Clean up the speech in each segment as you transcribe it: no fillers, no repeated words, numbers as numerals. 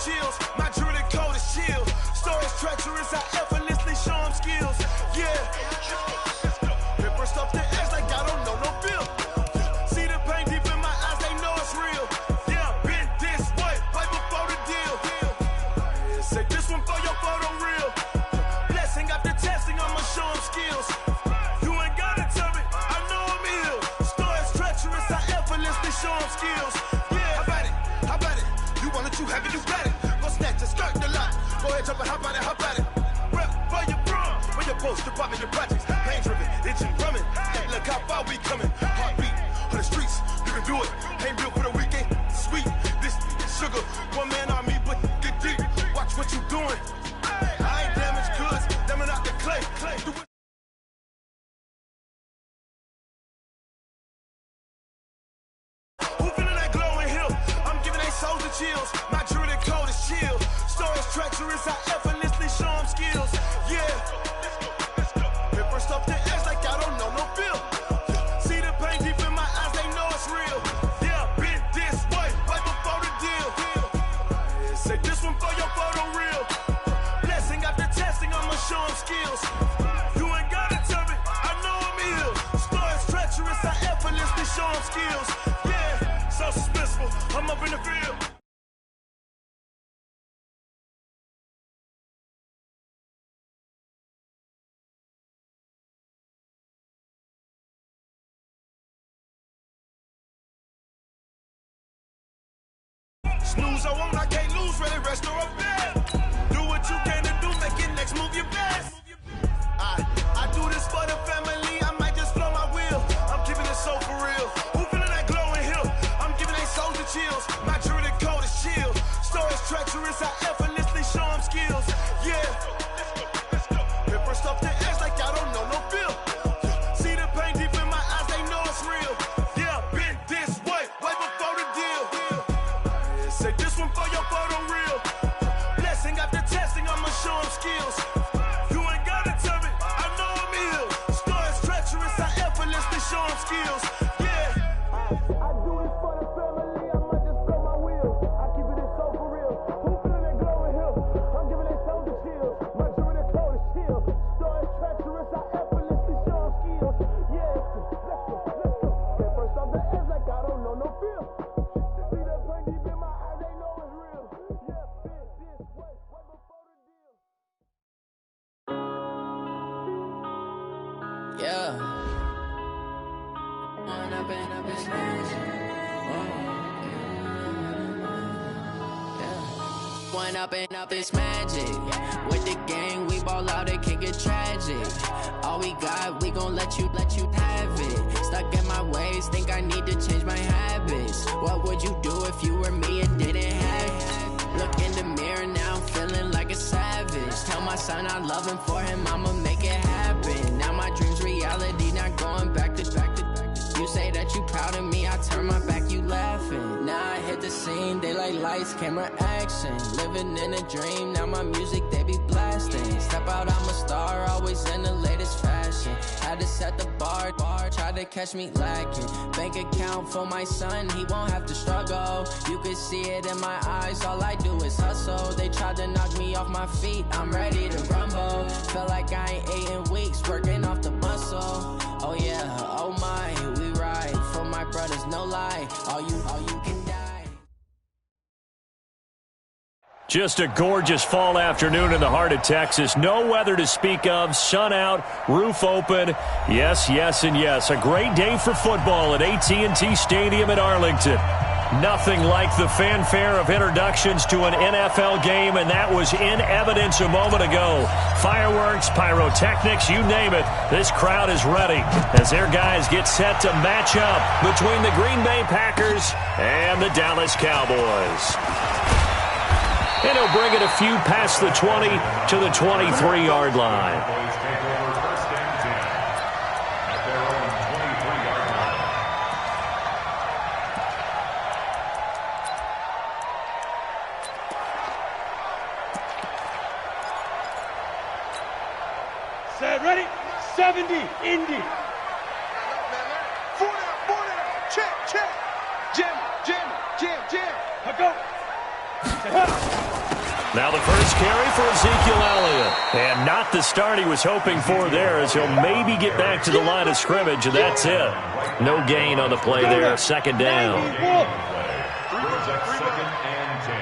chills. My jewelry code is chill. Stories treacherous, I effortlessly show them skills. Yeah. Paper stuff the edge like I don't know no feel. See the pain deep in my eyes, they know it's real. Yeah, been this way, right before the deal. Say this one for your photo real. Blessing after testing, I'ma show them skills. You ain't gotta tell me, I know I'm ill. Stories treacherous, I effortlessly show them skills. Yeah, how about it? You want it, you have it, you got it. Go snatch a skirt the lot. Go ahead, jump it, how about it? Rep where you from? Where your post, department, your projects. Pain driven, itching, drumming. Hey, look how far we coming. Heartbeat on the streets, you can do it. Ain't built for the weekend. Sweet, this sugar. One man army, but get deep. Watch what you doing. I ain't damaged goods, damn out the clay. Do it. Who feeling that glowing hill? I'm giving they souls the chills. My jewelry code is chill. Stories treacherous, I effortlessly show them skills. Yeah. Paper stuff the edge like I don't know no feel. See the pain deep in my eyes, they know it's real. Yeah, been this way, right before the deal. Say this one for your photo real. Blessing after testing, I'ma show them skills. You ain't gotta tell me, I know I'm ill. Stories treacherous, I effortlessly show them skills. Yeah, so suspenseful, I'm up in the field. Snooze, I won't, I can't lose, ready, rest or a bed. Do what you can to do, make your next move your best. I do this for the family, I might just blow my wheel. I'm keeping it so for real. Who feeling that glowing hill? I'm giving they souls the chills. My jewelry code is chill. Stories treacherous, I effortlessly show them skills. Yeah. Paper stuff the edge like I don't know no feel. See the pain deep in my eyes, they know it's real. Yeah, been this way, right before the deal. Say this one for your photo real. Blessing after testing, I'ma show them skills. You ain't gotta tell me, I know I'm ill. Stories treacherous, I effortlessly show them skills. Yeah. I do this for the family, I might just blow my wheel. I keep it so for real. Who feeling that glowing hill? I'm giving they soul the chills. My jewelry code is chill. Stories treacherous, I effortlessly show them skills. Yeah. Let's go. Paper stuff the edge like I don't know no feel. See that pain deep in my eyes, they know it's real. Yeah, been this way, right before the deal. Yeah. One up in this magic. One up this magic. With the gang, we ball out, it can get tragic. All we got, we gon' let you have it. Stuck in my ways, think I need to change my habits. What would you do if you were me and didn't have it? Look in the mirror now, I'm feeling like a savage. Tell my son I love him, for him I'ma make it happen. Now my dream's reality, not going back to. You say that you proud of me, I turn my back, you laughing. Now I hit the scene, they like lights, camera, action. Living in a dream, now my music, they be blasting. Step out, I'm a star, always in the latest fashion. Had to set the bar, try to catch me lacking. Bank account for my son, he won't have to struggle. You can see it in my eyes, all I do is hustle. They tried to knock me off my feet, I'm ready to rumble. Felt like I ain't ate in weeks, working off the muscle. Oh yeah, oh my, we ride for my brothers, no lie. All you can die. Just a gorgeous fall afternoon in the heart of Texas. No weather to speak of. Sun out, roof open. Yes, yes, and yes. A great day for football at AT&T Stadium in Arlington. Nothing like the fanfare of introductions to an NFL game, and that was in evidence a moment ago. Fireworks, pyrotechnics, you name it. This crowd is ready as their guys get set to match up between the Green Bay Packers and the Dallas Cowboys. And he'll bring it a few past the 20 to the 23-yard line. Set, ready? 70, Indy. 4 down, check, jam, I go. Set, Now the first carry for Ezekiel Elliott. And not the start he was hoping for there, as he'll maybe get back to the line of scrimmage, and that's it. No gain on the play there, second down. Second and 10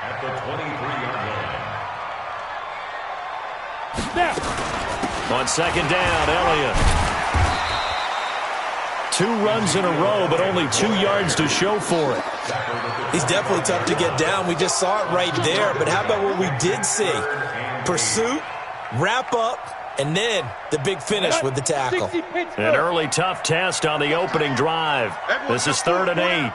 at the 23-yard line. On second down, Elliott. 2 runs in a row, but only 2 yards to show for it. He's definitely tough to get down. We just saw it right there. But how about what we did see? Pursuit, wrap up, and then the big finish with the tackle. An early tough test on the opening drive. This is 3rd and 8.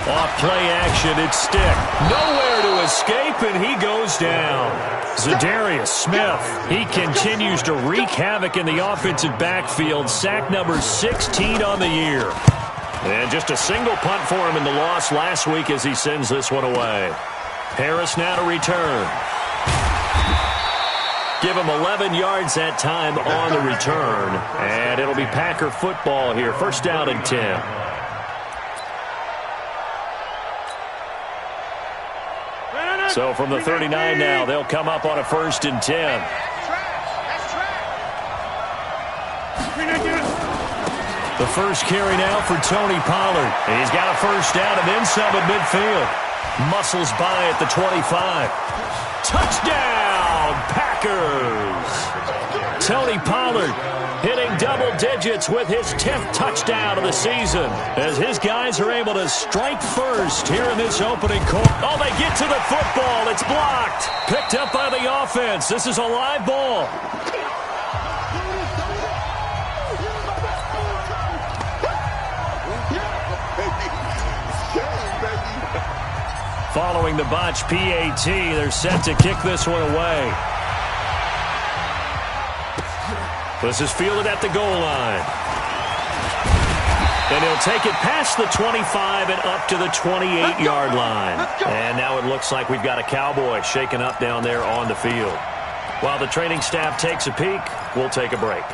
Off play action, it's Stick. Nowhere to escape, and he goes down. Zadarius Smith, he continues to wreak havoc in the offensive backfield. Sack number 16 on the year. And just a single punt for him in the loss last week as he sends this one away. Harris now to return. Give him 11 yards that time on the return. And it'll be Packer football here. First down and 10. So from the 39 now, they'll come up on a 1st and 10. The first carry now for Tony Pollard. He's got a first down and then some at midfield. Muscles by at the 25. Touchdown, Packers! Tony Pollard hitting double digits with his 10th touchdown of the season as his guys are able to strike first here in this opening quarter. Oh, they get to the football. It's blocked. Picked up by the offense. This is a live ball. Following the botch PAT, they're set to kick this one away. This is fielded at the goal line. And he'll take it past the 25 and up to the 28-yard line. And now it looks like we've got a Cowboy shaken up down there on the field. While the training staff takes a peek, we'll take a break.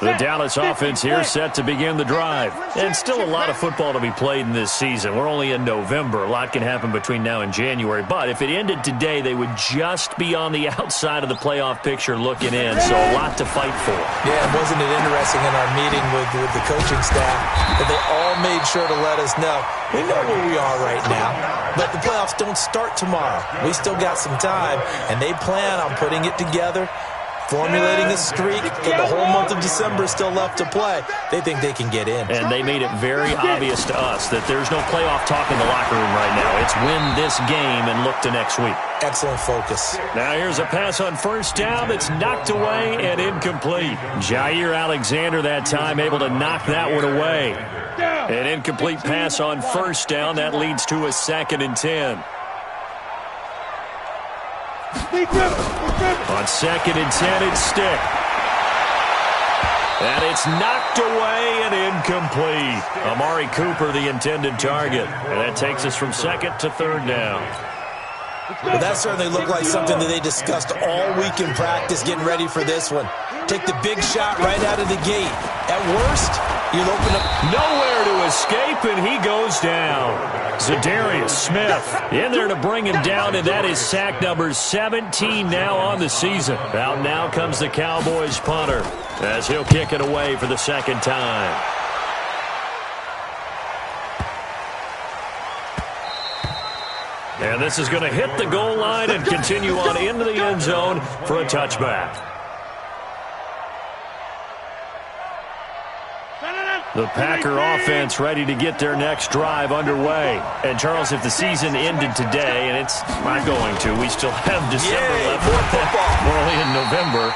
The Dallas offense here set to begin the drive. And still a lot of football to be played in this season. We're only in November. A lot can happen between now and January. But if it ended today, they would just be on the outside of the playoff picture looking in. So a lot to fight for. Yeah, wasn't it interesting in our meeting with the coaching staff that they all made sure to let us know, we know where we are right now, but the playoffs don't start tomorrow. We still got some time, and they plan on putting it together, formulating a streak, and the whole month of December is still left to play. They think they can get in. And they made it very obvious to us that there's no playoff talk in the locker room right now. It's win this game and look to next week. Excellent focus. Now here's a pass on first down that's knocked away and incomplete. Jair Alexander that time able to knock that one away. An incomplete pass on first down. That leads to a 2nd and 10. On 2nd and 10, it's Stick. And it's knocked away and incomplete. Amari Cooper, the intended target. And that takes us from 2nd to 3rd down. Well, that certainly looked like something that they discussed all week in practice getting ready for this one. Take the big shot right out of the gate. At worst, you'll open up. Nowhere to escape, and he goes down. Zadarius Smith in there to bring him down, and that is sack number 17 now on the season. Out now comes the Cowboys punter as he'll kick it away for the 2nd time. And this is going to hit the goal line and continue on into the end zone for a touchback. The Packer offense ready to get their next drive underway. And, Charles, if the season ended today, and it's not going to, we still have December left. We're only in November.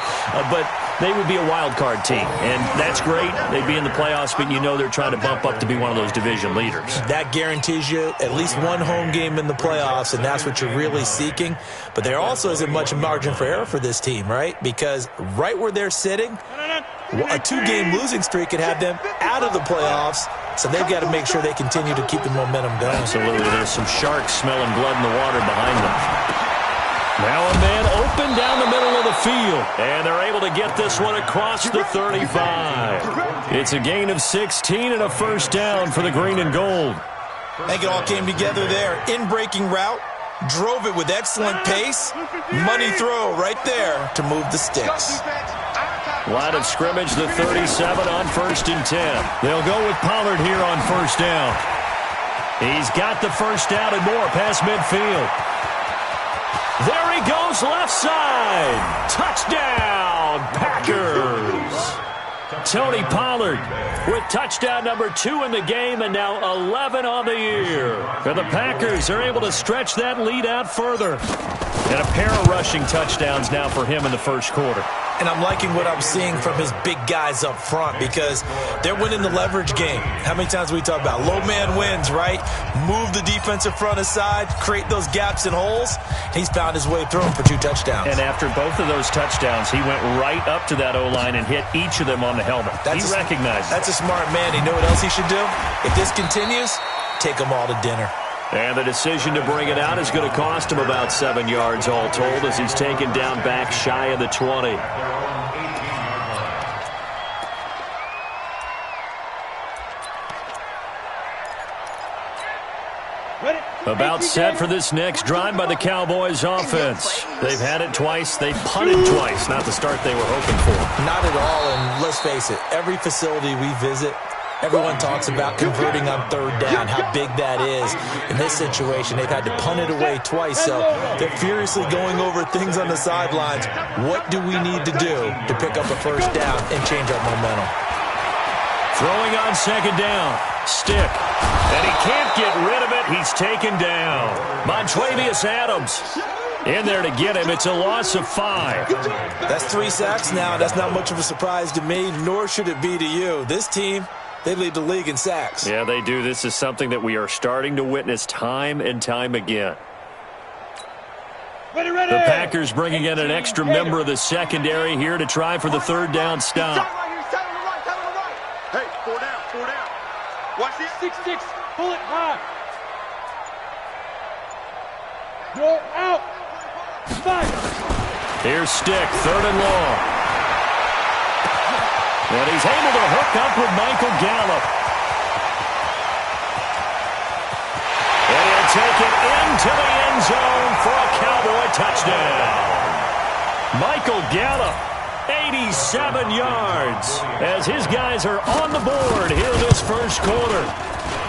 But they would be a wild card team. And that's great. They'd be in the playoffs, but you know they're trying to bump up to be one of those division leaders. That guarantees you at least one home game in the playoffs, and that's what you're really seeking. But there also isn't much margin for error for this team, right? Because right where they're sitting, a 2-game losing streak could have them out of the playoffs, so they've got to make sure they continue to keep the momentum going. Absolutely. There's some sharks smelling blood in the water behind them. Now a man open down the middle of the field, and they're able to get this one across the 35. It's a gain of 16 and a first down for the green and gold. I think it all came together there. In-breaking route, drove it with excellent pace. Money throw right there to move the sticks. Line of scrimmage, the 37 on 1st and 10. They'll go with Pollard here on 1st down. He's got the first down and more past midfield. There he goes, left side. Touchdown, Packers. Tony Pollard with touchdown number 2 in the game and now 11 on the year. And the Packers are able to stretch that lead out further. And a pair of rushing touchdowns now for him in the first quarter. And I'm liking what I'm seeing from his big guys up front because they're winning the leverage game. How many times we talk about low man wins, right? Move the defensive front aside, create those gaps and holes. He's found his way through them for 2 touchdowns. And after both of those touchdowns, he went right up to that O-line and hit each of them on the helmet. He recognized it. That's a smart man. You know what else he should do? If this continues, take them all to dinner. And the decision to bring it out is going to cost him about 7 yards all told as he's taken down back shy of the 20. About set for this next drive by the Cowboys offense. They've had it twice. They've punted twice. Not the start they were hoping for. Not at all, and let's face it, every facility we visit, everyone talks about converting on 3rd down, how big that is. In this situation, they've had to punt it away twice, so they're furiously going over things on the sidelines. What do we need to do to pick up a 1st down and change our momentum? Throwing on 2nd down. Stick. And he can't get rid of it. He's taken down. Montrevious Adams in there to get him. It's a loss of 5. That's 3 sacks now. That's not much of a surprise to me, nor should it be to you. This team, they lead the league in sacks. Yeah, they do. This is something that we are starting to witness time and time again. Ready, ready. The Packers bringing in an extra member of the secondary here to try for the 3rd down stop. Hey, 4 down, 4 down. Watch this 6-6. Pull it high. You're out. 5. Here's Stick, 3rd and long. And he's able to hook up with Michael Gallup. And he'll take it into the end zone for a Cowboy touchdown. Michael Gallup, 87 yards, as his guys are on the board here in this first quarter.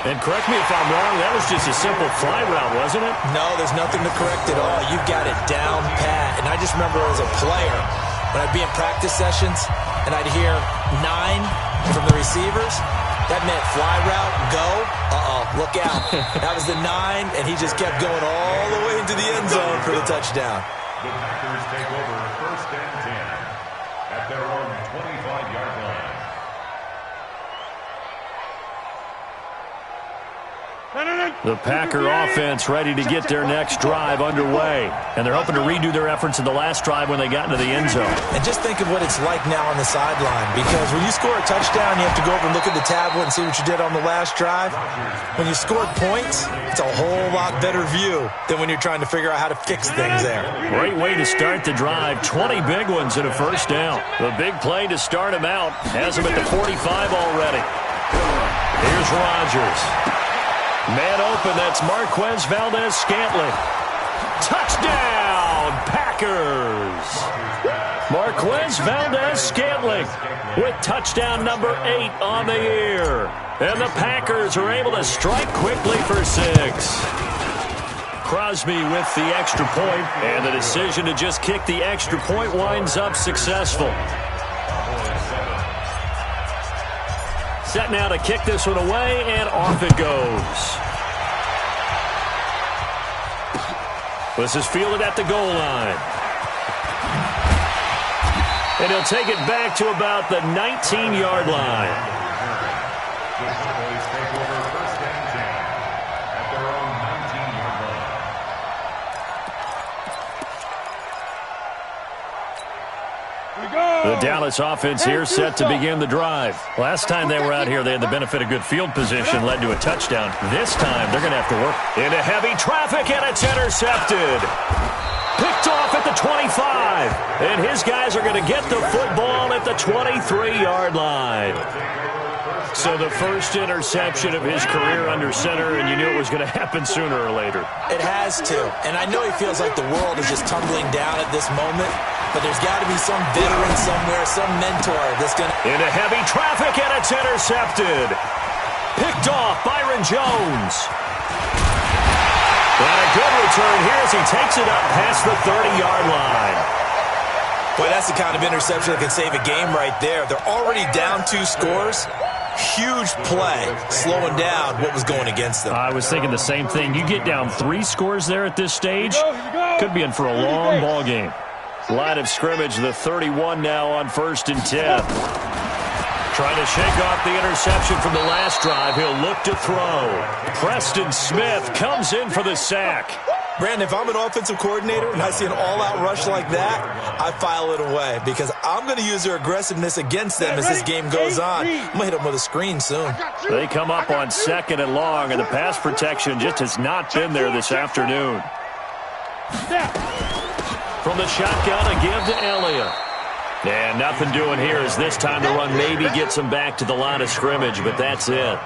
And correct me if I'm wrong, that was just a simple fly route, wasn't it? No, there's nothing to correct at all. You've got it down pat. And I just remember as a player, when I'd be in practice sessions and I'd hear 9 from the receivers, that meant fly route, go, look out. That was the 9, and he just kept going all the way into the end zone for the touchdown. The Packers take over 1st and 10 at their own 25-yard line. The Packer offense ready to get their next drive underway. And they're hoping to redo their efforts in the last drive when they got into the end zone. And just think of what it's like now on the sideline, because when you score a touchdown, you have to go over and look at the tablet and see what you did on the last drive. When you scored points, it's a whole lot better view than when you're trying to figure out how to fix things there. Great way to start the drive. 20 big ones and a 1st down. The big play to start him out has him at the 45 already. Here's Rodgers. Man open, that's Marquez Valdez-Scantling. Touchdown, Packers! Marquez Valdez-Scantling with touchdown number 8 on the year. And the Packers are able to strike quickly for 6. Crosby with the extra point, and the decision to just kick the extra point winds up successful. Set now to kick this one away, and off it goes. This is fielded at the goal line. And he'll take it back to about the 19-yard line. The Cowboys take over 1st and 10 at their own 19-yard line. The Dallas offense here set to begin the drive. Last time they were out here, they had the benefit of good field position, led to a touchdown. This time, they're going to have to work into heavy traffic, and it's intercepted. Picked off at the 25, and his guys are going to get the football at the 23-yard line. So the first interception of his career under center, and you knew it was going to happen sooner or later. It has to. And I know he feels like the world is just tumbling down at this moment, but there's got to be some veteran somewhere, some mentor that's going to... Into heavy traffic, and it's intercepted. Picked off, Byron Jones. And a good return here as he takes it up past the 30-yard line. Boy, that's the kind of interception that can save a game right there. They're already down 2 scores. Huge play, slowing down what was going against them. I was thinking the same thing. You get down 3 scores there at this stage, could be in for a long ball game. Line of scrimmage, the 31 now on 1st and 10. Trying to shake off the interception from the last drive. He'll look to throw. Preston Smith comes in for the sack. Brandon, if I'm an offensive coordinator and I see an all-out rush like that, I file it away because I'm going to use their aggressiveness against them as this game goes on. I'm going to hit them with a screen soon. They come up on 2nd and long, and the pass protection just has not been there this afternoon. From the shotgun, a give to Elliott. And nothing doing here as this time to run maybe gets him back to the line of scrimmage, but that's it.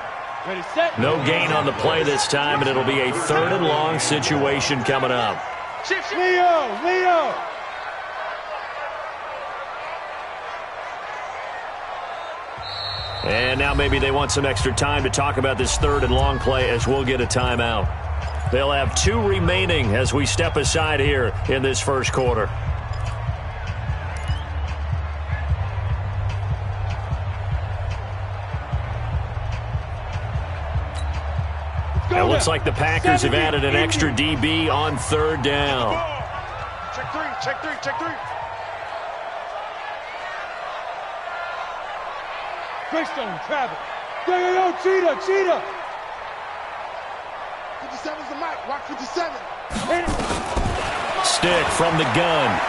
No gain on the play this time, and it'll be a 3rd and long situation coming up. Leo! And now maybe they want some extra time to talk about this 3rd and long play as we'll get a timeout. They'll have 2 remaining as we step aside here in this first quarter. It looks like the Packers have added an extra DB on 3rd down. Check three. Greystone, Travis. Yo, Cheetah. 57's the mic. Watch 57. Stick from the gun.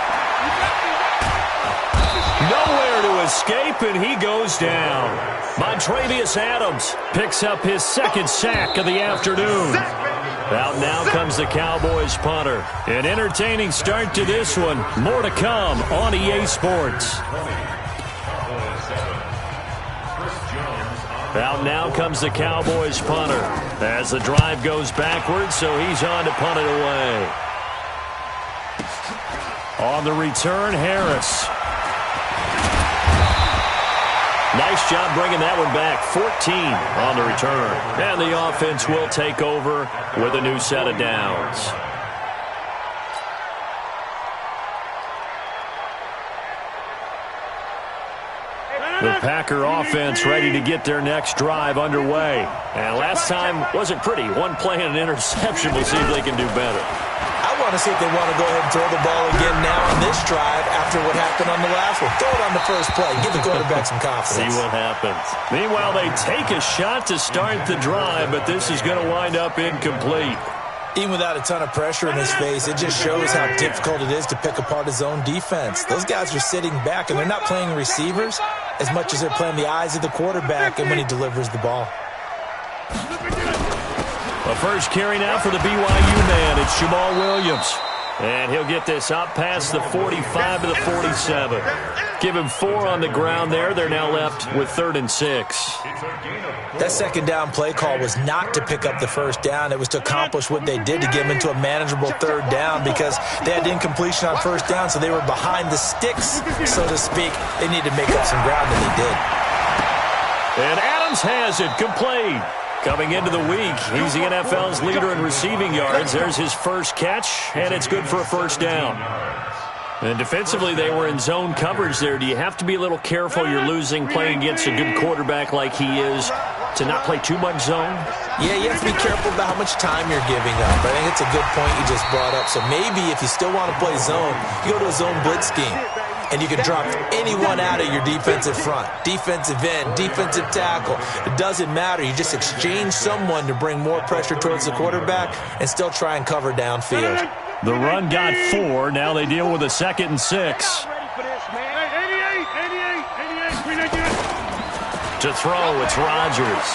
Nowhere to escape, and he goes down. Montravius Adams picks up his 2nd sack of the afternoon. Out now comes the Cowboys punter. An entertaining start to this one. More to come on EA Sports. Out now comes the Cowboys punter as the drive goes backwards, so he's on to punt it away. On the return, Harris. Nice job bringing that one back. 14 on the return. And the offense will take over with a new set of downs. The Packer offense ready to get their next drive underway. And last time wasn't pretty. 1 play and an interception. We'll see if they can do better. I want to see if they want to go ahead and throw the ball again now on this drive after what happened on the last one. Throw it on the first play. Give the quarterback some confidence. See what happens. Meanwhile, they take a shot to start the drive, but this is going to wind up incomplete. Even without a ton of pressure in his face, it just shows how difficult it is to pick apart his own defense. Those guys are sitting back, and they're not playing receivers as much as they're playing the eyes of the quarterback and when he delivers the ball. The first carry now for the BYU man. It's Jamal Williams. And he'll get this up past the 45 to the 47. Give him 4 on the ground there. They're now left with 3rd and 6. That 2nd down play call was not to pick up the 1st down. It was to accomplish what they did to get him into a manageable 3rd down because they had incompletion on 1st down, so they were behind the sticks, so to speak. They needed to make up some ground, and they did. And Adams has it complete. Coming into the week, he's the NFL's leader in receiving yards. There's his first catch, and it's good for a 1st down. And defensively, they were in zone coverage there. Do you have to be a little careful? You're losing playing against a good quarterback like he is to not play too much zone? Yeah, you have to be careful about how much time you're giving up. I think it's a good point you just brought up. So maybe if you still want to play zone, you go to a zone blitz scheme. And you can drop anyone out of your defensive front. Defensive end, defensive tackle. It doesn't matter. You just exchange someone to bring more pressure towards the quarterback and still try and cover downfield. The run got 4. Now they deal with a 2nd and 6. To throw, it's Rodgers.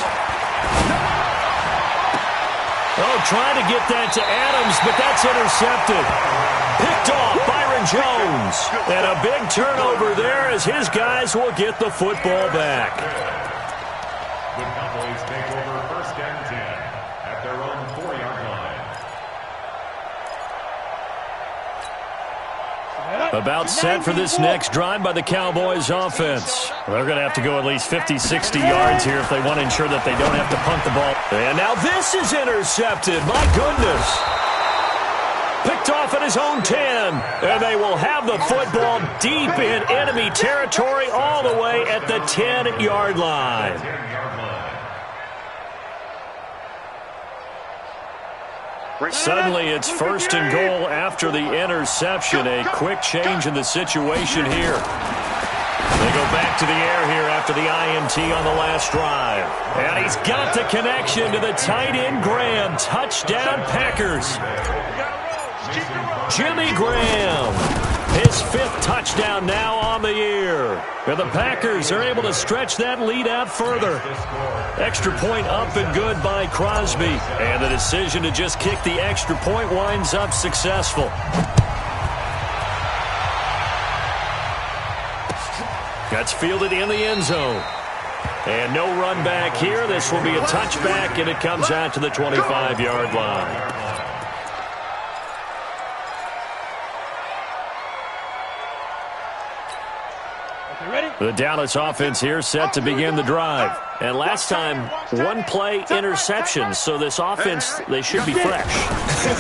Oh, trying to get that to Adams, but that's intercepted. Picked off Byron Jones. And a big turnover there as his guys will get the football back. The Cowboys take over 1st and 10 at their own 4-yard line. About set for this next drive by the Cowboys offense. They're going to have to go at least 50, 60 yards here if they want to ensure that they don't have to punt the ball. And now this is intercepted. My goodness. Picked off at his own 10. And they will have the football deep in enemy territory all the way at the 10-yard line. Suddenly, it's 1st and goal after the interception. A quick change in the situation here. They go back to the air here after the INT on the last drive. And he's got the connection to the tight end Graham. Touchdown, Packers. Jimmy Graham, his 5th touchdown now on the year. And the Packers are able to stretch that lead out further. Extra point up and good by Crosby. And the decision to just kick the extra point winds up successful. That's fielded in the end zone. And no run back here. This will be a touchback, and it comes out to the 25-yard line. The Dallas offense here set to begin the drive. And last time, 1-play interception. So this offense, they should be fresh.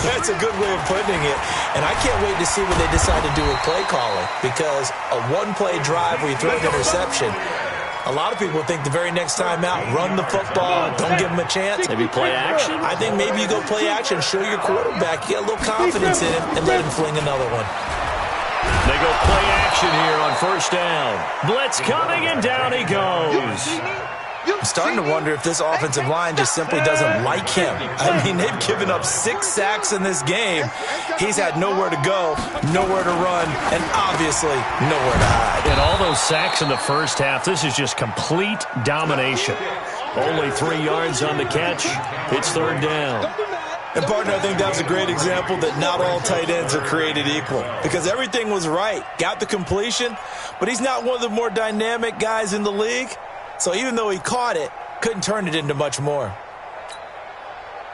That's a good way of putting it. And I can't wait to see what they decide to do with play calling. Because a 1-play drive where you throw an interception, a lot of people think the very next time out, run the football, don't give them a chance. Maybe play action? I think maybe you go play action, show your quarterback, get a little confidence in him, and let him fling another one. They go play action here on 1st down. Blitz coming, and down he goes. I'm starting to wonder if this offensive line just simply doesn't like him. I mean, they've given up 6 sacks in this game. He's had nowhere to go, nowhere to run, and obviously nowhere to hide. And all those sacks in the first half, this is just complete domination. Only 3 yards on the catch. It's 3rd down. And, partner, I think that was a great example that not all tight ends are created equal. Because everything was right. Got the completion, but he's not one of the more dynamic guys in the league. So even though he caught it, couldn't turn it into much more.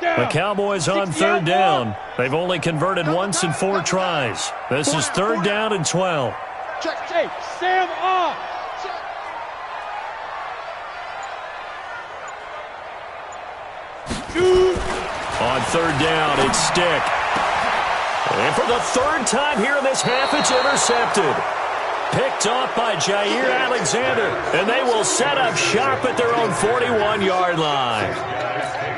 The Cowboys on 3rd down. They've only converted once in 4 tries. This is 3rd down and 12. Check. Sam off. On 3rd down, it's Stick. And for the 3rd time here in this half, it's intercepted. Picked off by Jair Alexander, and they will set up shop at their own 41-yard line.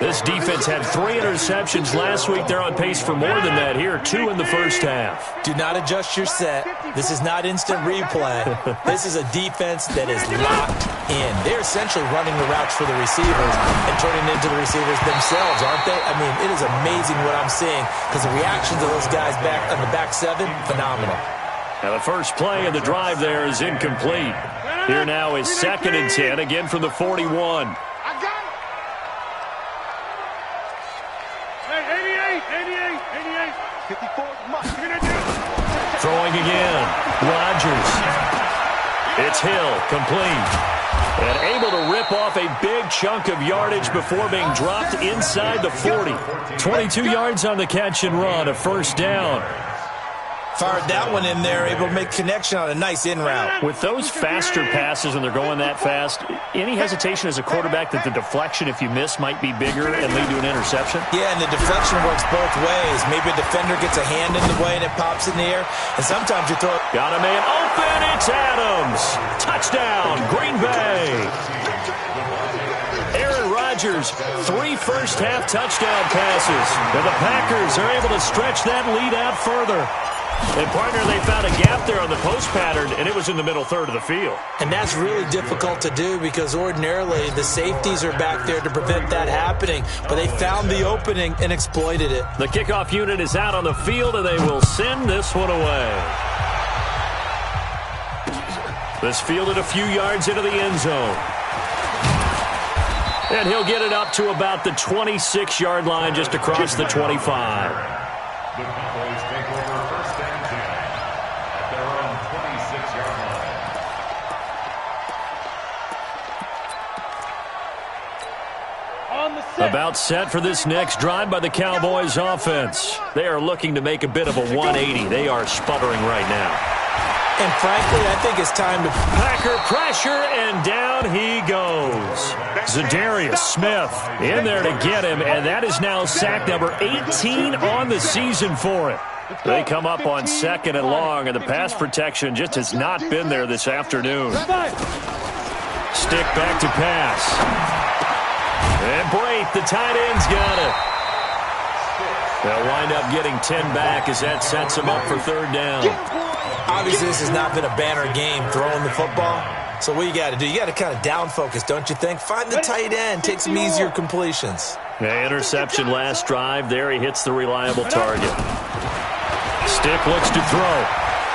This defense had 3 interceptions last week. They're on pace for more than that here, 2 in the first half. Do not adjust your set. This is not instant replay. This is a defense that is locked in. They're essentially running the routes for the receivers and turning into the receivers themselves, aren't they? I mean, it is amazing what I'm seeing because the reactions of those guys back on the back 7, phenomenal. Now the first play of the drive there is incomplete. Here now is 2nd and 10, again from the 41. I got it. Hey, 88. 54. Throwing again. Rodgers. It's Hill, complete. And able to rip off a big chunk of yardage before being dropped inside the 40. 22 yards on the catch and run, a 1st down. Fired that one in there, able to make connection on a nice in route. With those faster passes when they're going that fast, any hesitation as a quarterback that the deflection, if you miss, might be bigger and lead to an interception? Yeah, and the deflection works both ways. Maybe a defender gets a hand in the way and it pops in the air, and sometimes you throw it. Got a man open, it's Adams. Touchdown, Green Bay. Aaron Rodgers, 3 first-half touchdown passes. And the Packers are able to stretch that lead out further. And, partner, they found a gap there on the post pattern, and it was in the middle 3rd of the field. And that's really difficult to do because ordinarily the safeties are back there to prevent that happening. But they found the opening and exploited it. The kickoff unit is out on the field, and they will send this one away. This fielded a few yards into the end zone. And he'll get it up to about the 26-yard line just across the 25. The Cowboys take over 1st and 10 at their own 26-yard line. About set for this next drive by the Cowboys offense. They are looking to make a bit of a 180. They are sputtering right now. And frankly, I think it's time to... Packer pressure, and down he goes. Zadarius Smith in there to get him, and that is now sack number 18 on the season for him. They come up on 2nd and long, and the pass protection just has not been there this afternoon. Stick back to pass. And Brate, the tight end's got it. They'll wind up getting 10 back as that sets them up for 3rd down. Obviously, this has not been a banner game throwing the football. So what you got to do, you got to kind of down focus, don't you think? Find the tight end, take some easier completions. Yeah, interception last drive. There he hits the reliable target. Stick looks to throw.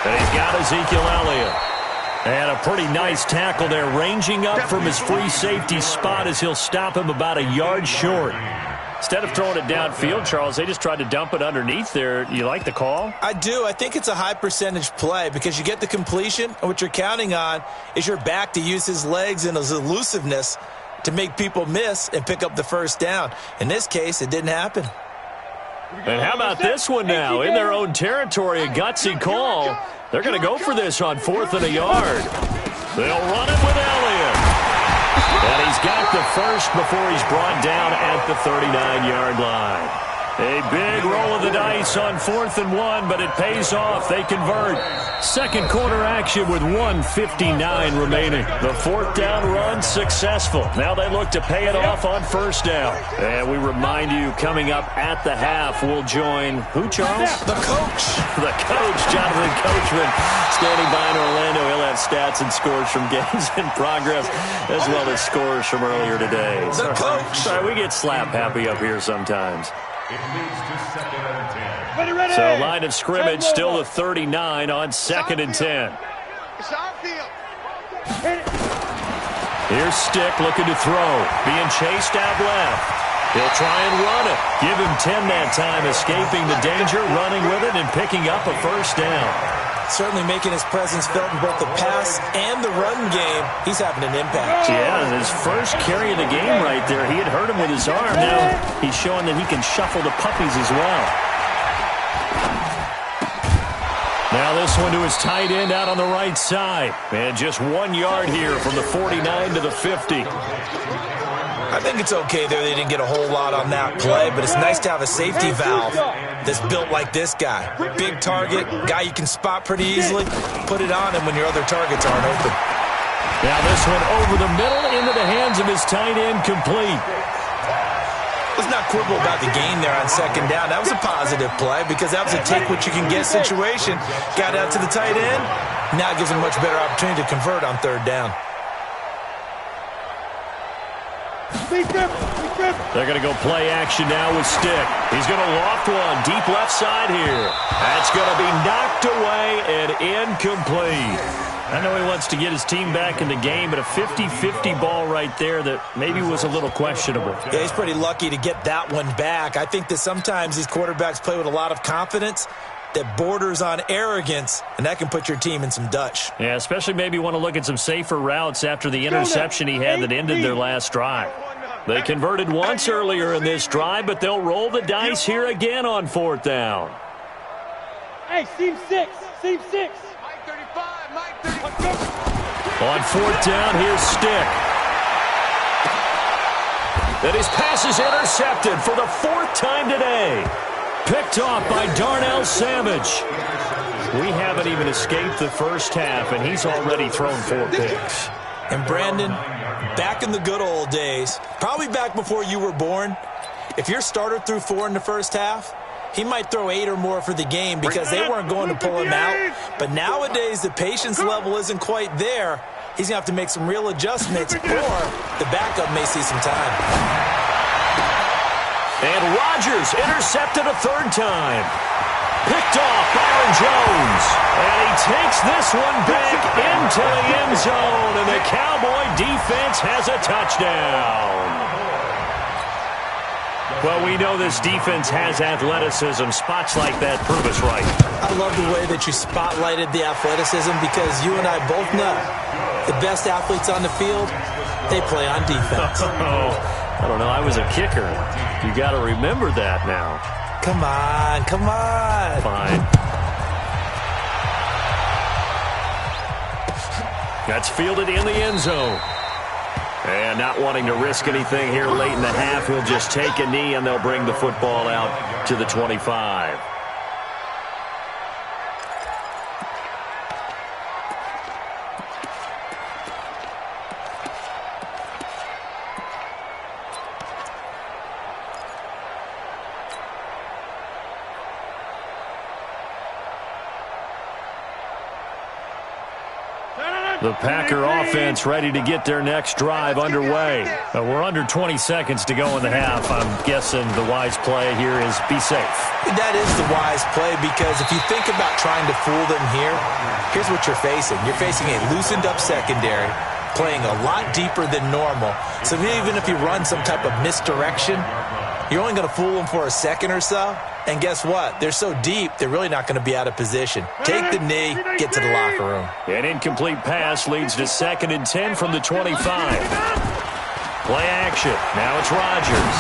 And he's got Ezekiel Elliott. And a pretty nice tackle there, ranging up from his free safety spot as he'll stop him about a yard short. Instead of throwing it downfield, Charles, they just tried to dump it underneath there. You like the call? I do. I think it's a high percentage play because you get the completion, and what you're counting on is your back to use his legs and his elusiveness to make people miss and pick up the 1st down. In this case, it didn't happen. And how about this one now? In their own territory, a gutsy call. They're going to go for this on 4th and a yard. They'll run it with Elliott. And he's got the first before he's brought down at the 39-yard line. A big roll of the dice on 4th and 1, but it pays off. They convert. 2nd quarter action with 1:59 remaining. The 4th down run successful. Now they look to pay it off on 1st down. And we remind you, coming up at the half, we'll join who, Charles? The coach. The coach, Jonathan Coachman, standing by in Orlando. He'll have stats and scores from games in progress, as well as scores from earlier today. The coach. Sorry, we get slap happy up here sometimes. It leads to 2nd and 10. Ready. So line of scrimmage still the 39 on 2nd and 10. It's our field. Here's Stick looking to throw. Being chased out left. He'll try and run it. Give him 10 that time, escaping the danger, running with it, and picking up a 1st down. Certainly making his presence felt in both the pass and the run game. He's having an impact. Yeah, his first carry of the game right there. He had hurt him with his arm. Now he's showing that he can shuffle the puppies as well. Now this one to his tight end out on the right side. And just 1 yard here from the 49 to the 50. I think it's okay there. They didn't get a whole lot on that play, but it's nice to have a safety valve that's built like this guy. Big target, guy you can spot pretty easily. Put it on him when your other targets aren't open. Now this one over the middle into the hands of his tight end, complete. Let's not quibble about the gain there on 2nd down. That was a positive play because that was a take-what-you-can-get situation. Got out to the tight end. Now it gives him a much better opportunity to convert on 3rd down. They're going to go play action now with Stick. He's going to loft one deep left side here. That's going to be knocked away and incomplete. I know he wants to get his team back in the game, but a 50-50 ball right there that maybe was a little questionable. Yeah, he's pretty lucky to get that one back. I think that sometimes these quarterbacks play with a lot of confidence that borders on arrogance, and that can put your team in some Dutch. Yeah, especially maybe want to look at some safer routes after the interception he had that ended their last drive. They converted once earlier in this drive, but they'll roll the dice here again on 4th down. Hey, seam 6. Seam 6. Mike 35. Mike 35. On 4th down, here's Stick. And his pass is intercepted for the 4th time today. Picked off by Darnell Savage. We haven't even escaped the 1st half, and he's already thrown 4 picks. And Brandon, back in the good old days, probably back before you were born, if your starter threw 4 in the 1st half, he might throw 8 or more for the game because they weren't going to pull him out. But nowadays, the patience level isn't quite there. He's going to have to make some real adjustments, or the backup may see some time. And Rodgers intercepted a 3rd time. Picked off Byron Jones. And he takes this one back into the end zone. And the Cowboy defense has a touchdown. Well, we know this defense has athleticism. Spots like that prove us right. I love the way that you spotlighted the athleticism because you and I both know the best athletes on the field, they play on defense. I don't know. I was a kicker. You got to remember that now. Come on, come on. Fine. That's fielded in the end zone. And not wanting to risk anything here late in the half, he'll just take a knee, and they'll bring the football out to the 25. The Packer offense ready to get their next drive underway. We're under 20 seconds to go in the half. I'm guessing the wise play here is be safe. That is the wise play, because if you think about trying to fool them here, here's what you're facing. You're facing a loosened up secondary, playing a lot deeper than normal. So even if you run some type of misdirection, you're only going to fool them for a second or so. And guess what? They're so deep, they're really not going to be out of position. Take the knee, get to the locker room. An incomplete pass leads to 2nd and 10 from the 25. Play action. Now it's Rodgers.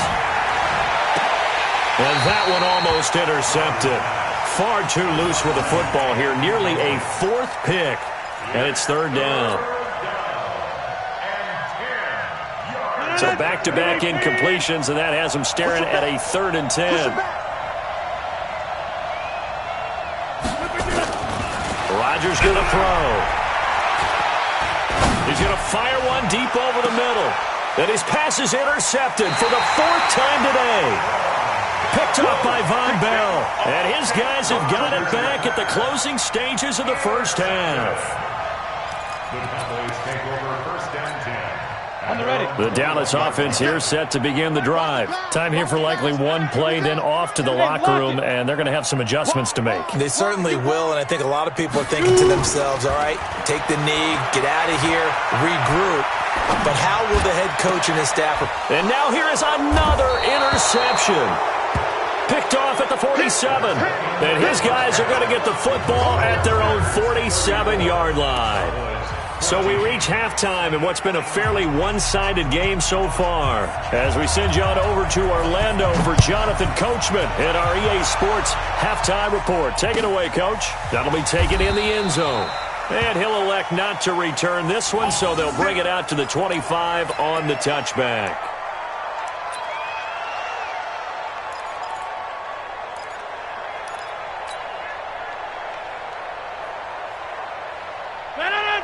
And that one almost intercepted. Far too loose with the football here. Nearly a 4th pick. And it's 3rd down. So back-to-back incompletions, and that has them staring at a 3rd and 10. Rodgers going to throw. He's going to fire one deep over the middle. And his pass is intercepted for the 4th time today. Picked up by Von Bell. And his guys have got it back at the closing stages of the first half. The Cowboys take over 1st and 10. On the ready. The Dallas offense here set to begin the drive. Time here for likely one play, then off to the locker room, and they're going to have some adjustments to make. They certainly will, and I think a lot of people are thinking to themselves, all right, take the knee, get out of here, regroup. But how will the head coach and his staff... And now here is another interception. Picked off at the 47. And his guys are going to get the football at their own 47-yard line. So we reach halftime in what's been a fairly one-sided game so far. As we send you on over to Orlando for Jonathan Coachman at our EA Sports Halftime Report. Take it away, Coach. That'll be taken in the end zone. And he'll elect not to return this one, so they'll bring it out to the 25 on the touchback.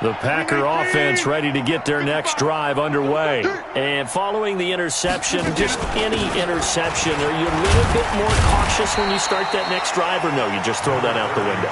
The Packer offense ready to get their next drive underway. And following the interception, just any interception, are you a little bit more cautious when you start that next drive, or no, you just throw that out the window?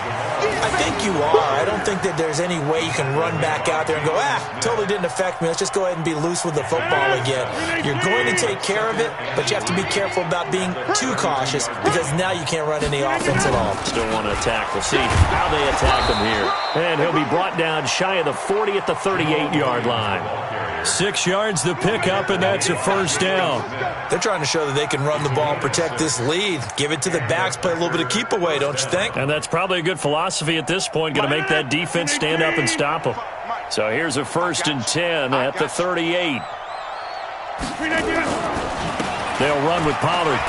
I think you are. I don't think that there's any way you can run back out there and go, totally didn't affect me. Let's just go ahead and be loose with the football again. You're going to take care of it, but you have to be careful about being too cautious, because now you can't run any offense at all. Still want to attack. We'll see how they attack him here. And he'll be brought down shy of the 40 at the 38-yard line. 6 yards the pickup, and that's a first down. They're trying to show that they can run the ball and protect this lead. Give it to the backs, play a little bit of keep away, don't you think? And that's probably a good philosophy at this point, going to make that defense stand up and stop them. So here's a 1st and 10 at the 38. They'll run with Pollard.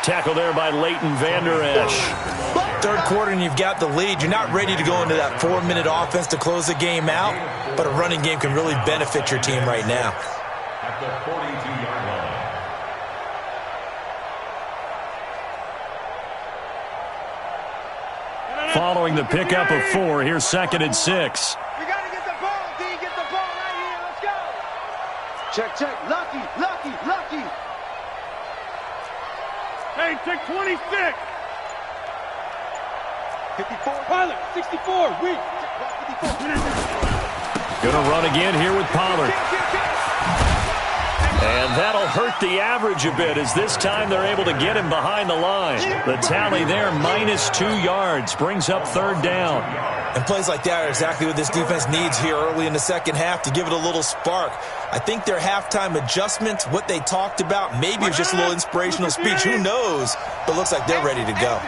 Tackle there by Leighton Vander Esch. Third quarter and you've got the lead. You're not ready to go into that 4-minute offense to close the game out, but a running game can really benefit your team right now. At the 42-yard line. Following the pickup of 4, here's 2nd and 6. We got to get the ball, D. Get the ball right here. Let's go. Check. Lucky. Hey, take 26. 54. Pilot, 64. Weak. Gonna run again here with Pollard. And that'll hurt the average a bit, as this time they're able to get him behind the line. The tally there, -2 yards, brings up 3rd down. And plays like that are exactly what this defense needs here early in the second half to give it a little spark. I think their halftime adjustment, what they talked about, maybe it was just a little inspirational speech. Who knows? But looks like they're ready to go.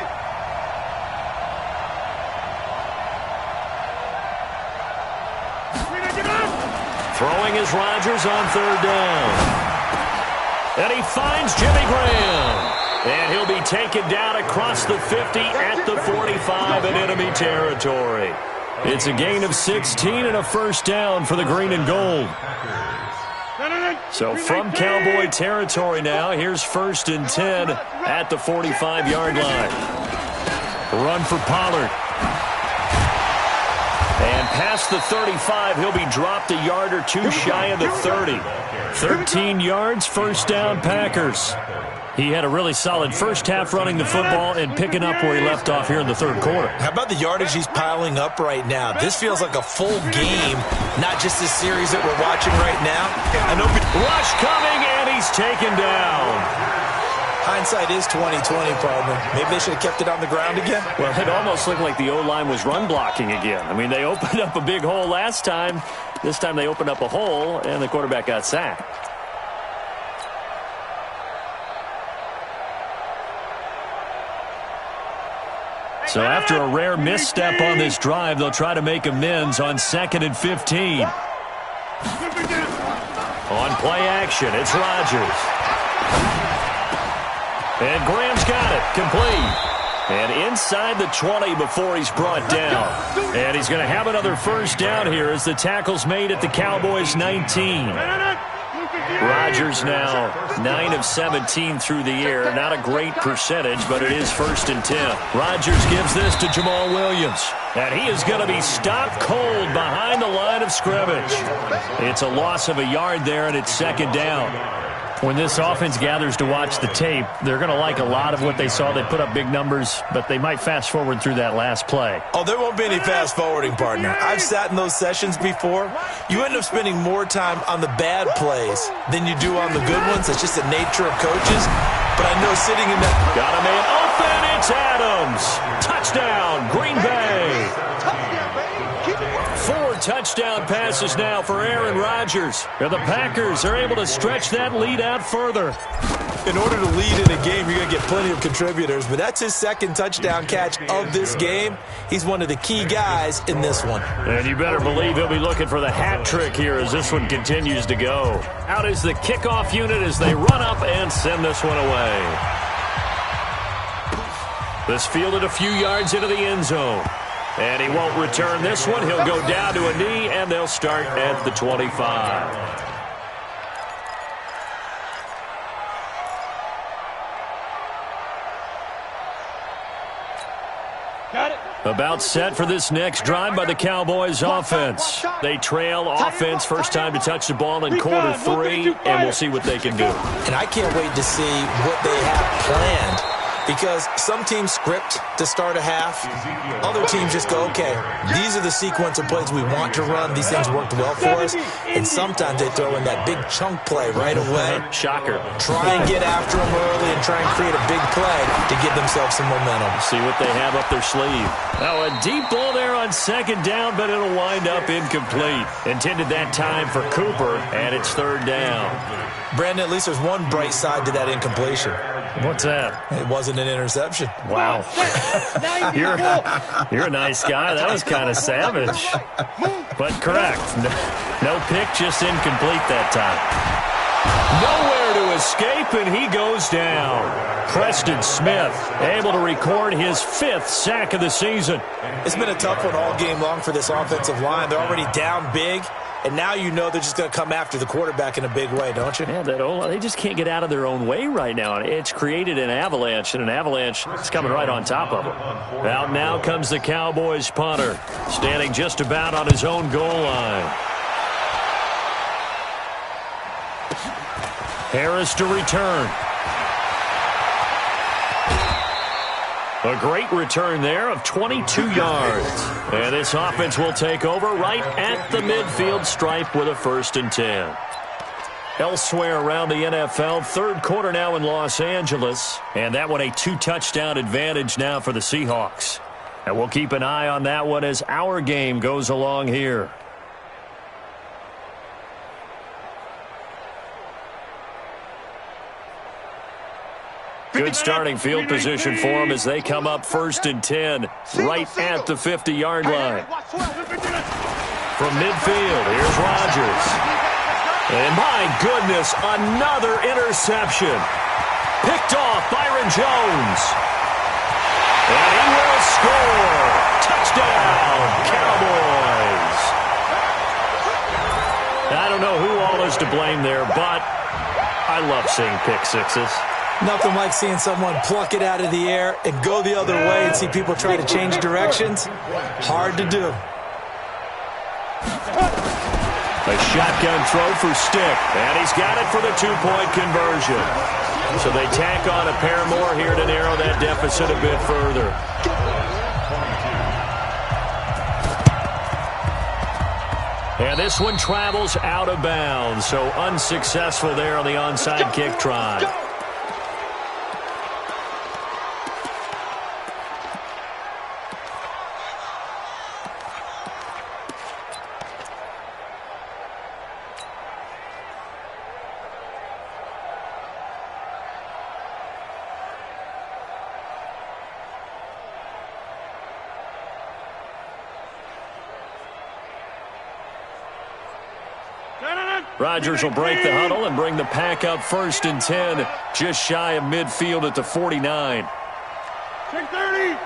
Throwing is Rodgers on third down. And he finds Jimmy Graham. And he'll be taken down across the 50 at the 45 in enemy territory. It's a gain of 16 and a first down for the green and gold. So from Cowboy territory now, here's 1st and 10 at the 45-yard line. Run for Pollard. And past the 35, he'll be dropped a yard or two shy of the 30. 13 yards, first down, Packers. He had a really solid first half running the football and picking up where he left off here in the third quarter. How about the yardage he's piling up right now? This feels like a full game, not just this series that we're watching right now. Rush coming, and he's taken down. Hindsight is 20/20, partner. Maybe they should have kept it on the ground again. Well, it almost looked like the O-line was run blocking again. I mean, they opened up a big hole last time. This time they opened up a hole, and the quarterback got sacked. So after a rare misstep on this drive, they'll try to make amends on 2nd and 15. On play action, it's Rodgers. And Graham's got it, complete. And inside the 20 before he's brought down. And he's going to have another first down here as the tackle's made at the Cowboys' 19. Rodgers now 9 of 17 through the air. Not a great percentage, but it is 1st and 10. Rodgers gives this to Jamal Williams. And he is going to be stopped cold behind the line of scrimmage. It's a loss of a yard there, and it's 2nd down. When this offense gathers to watch the tape, they're going to like a lot of what they saw. They put up big numbers, but they might fast forward through that last play. Oh, there won't be any fast forwarding, partner. I've sat in those sessions before. You end up spending more time on the bad plays than you do on the good ones. It's just the nature of coaches. But I know sitting in that... Got a man open. It's Adams. Touchdown, Green Bay. 4 touchdown passes now for Aaron Rodgers. And the Packers are able to stretch that lead out further. In order to lead in a game, you're going to get plenty of contributors, but that's his 2nd touchdown catch of this game. He's one of the key guys in this one. And you better believe he'll be looking for the hat trick here as this one continues to go. Out is the kickoff unit as they run up and send this one away. This fielded a few yards into the end zone. And he won't return this one. He'll go down to a knee, and they'll start at the 25. Got it. About set for this next drive by the Cowboys offense. They trail offense first time to touch the ball in quarter 3, and we'll see what they can do. And I can't wait to see what they have planned. Because some teams script to start a half. Other teams just go, okay, these are the sequence of plays we want to run. These things worked well for us. And sometimes they throw in that big chunk play right away. Shocker. Try and get after them early and try and create a big play to give themselves some momentum. See what they have up their sleeve. Now a deep ball there on 2nd down, but it'll wind up incomplete. Intended that time for Cooper, and it's 3rd down. Brandon, at least there's one bright side to that incompletion. What's that? It wasn't an interception. Wow. You're a nice guy. That was kind of savage. But correct. No pick, just incomplete that time. Nowhere to escape, and he goes down. Preston Smith able to record his 5th sack of the season. It's been a tough one all game long for this offensive line. They're already down big. And now you know they're just going to come after the quarterback in a big way, don't you? Yeah, they just can't get out of their own way right now. It's created an avalanche, and an avalanche is coming right on top of them. Out now comes the Cowboys punter, standing just about on his own goal line. Harris to return. A great return there of 22 yards. And this offense will take over right at the midfield stripe with a 1st and 10. Elsewhere around the NFL, 3rd quarter now in Los Angeles. And that one a 2-touchdown advantage now for the Seahawks. And we'll keep an eye on that one as our game goes along here. Good starting field position for them as they come up 1st and 10 right at the 50-yard line. from midfield. Here's Rodgers. And my goodness, another interception. Picked off Byron Jones. And he will score. Touchdown, Cowboys. I don't know who all is to blame there, but I love seeing pick sixes. Nothing like seeing someone pluck it out of the air and go the other way and see people try to change directions. Hard to do. A shotgun throw for Stick, and he's got it for the two-point conversion. So they tack on a pair more here to narrow that deficit a bit further. And this one travels out of bounds, so unsuccessful there on the onside kick try. Rodgers will break the huddle and bring the pack up 1st and 10, just shy of midfield at the 49. Check 30.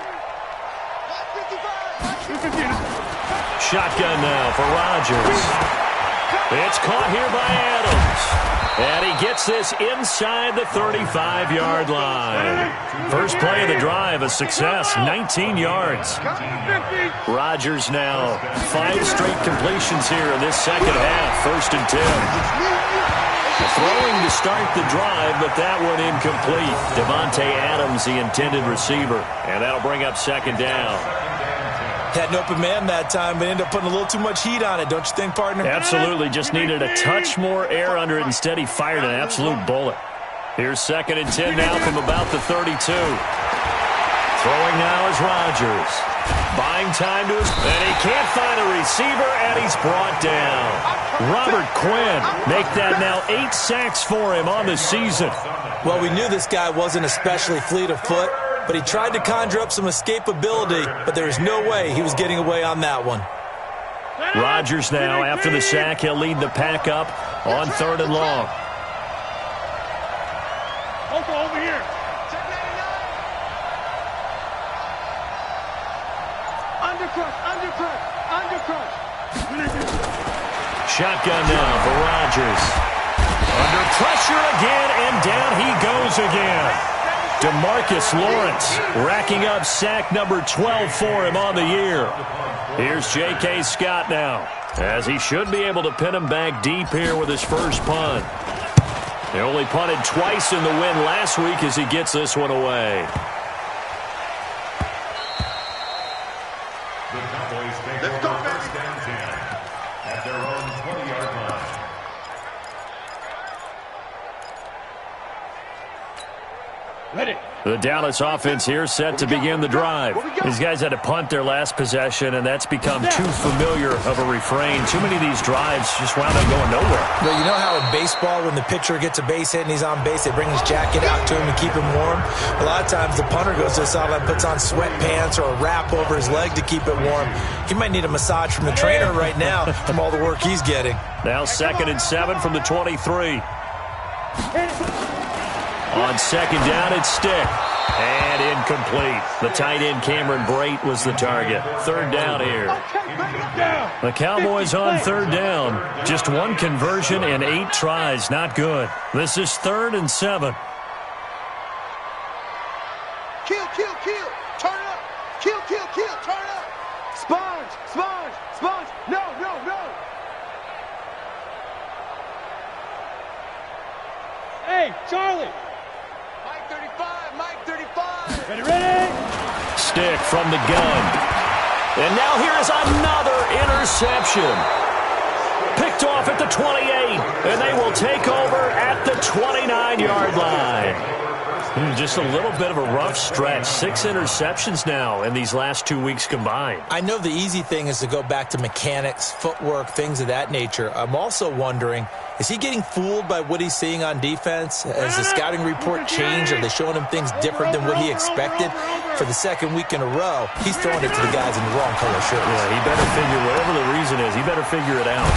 Shotgun now for Rodgers. It's caught here by Adams. And he gets this inside the 35-yard line. First play of the drive, a success, 19 yards. Rodgers now 5 straight completions here in this second half, 1st and 10. Throwing to start the drive, but that one incomplete. Devontae Adams, the intended receiver. And that'll bring up 2nd down. Had an open man that time, but ended up putting a little too much heat on it, don't you think, partner? Absolutely. Just needed a touch more air under it. Instead, he fired an absolute bullet. Here's 2nd and 10 now from about the 32. Throwing now is Rodgers. Buying time to his... And he can't find a receiver, and he's brought down. Robert Quinn make that now 8 sacks for him on the season. Well, we knew this guy wasn't especially fleet of foot, but he tried to conjure up some escapability, but there was no way he was getting away on that one. Rodgers now, after the sack, he'll lead the pack up on 3rd and long. Over here. Undercrush. Shotgun now for Rodgers. Under pressure again, and down he goes again. DeMarcus Lawrence racking up sack number 12 for him on the year. Here's J.K. Scott now, as he should be able to pin him back deep here with his first punt. He only punted twice in the win last week as he gets this one away. The Cowboys take over 1st and 10 at their own 20-yard line. Ready. The Dallas offense here set to begin the drive. These guys had to punt their last possession, and that's become too familiar of a refrain. Too many of these drives just wound up going nowhere. Well, you know how in baseball, when the pitcher gets a base hit and he's on base, they bring his jacket out to him to keep him warm? A lot of times the punter goes to the sideline, puts on sweatpants or a wrap over his leg to keep it warm. He might need a massage from the trainer right now from all the work he's getting. Now 2nd and 7 from the 23. On 2nd down, it's Stick. And incomplete. The tight end, Cameron Brate, was the target. 3rd down here. The Cowboys on 3rd down. Just 1 conversion and 8 tries. Not good. This is 3rd and 7. Kill. Turn up. Kill. Turn up. Sponge. No. Hey, Charlie. Mike 35. Ready. Stick from the gun. And now here is another interception. Picked off at the 28. And they will take over at the 29-yard line. Just a little bit of a rough stretch. 6 interceptions now in these last 2 weeks combined. I know the easy thing is to go back to mechanics, footwork, things of that nature. I'm also wondering, is he getting fooled by what he's seeing on defense? Has the scouting report changed? Are they showing him things different than what he expected? For the second week in a row, he's throwing it to the guys in the wrong color shirts. Yeah, he better figure, whatever the reason is, he better figure it out.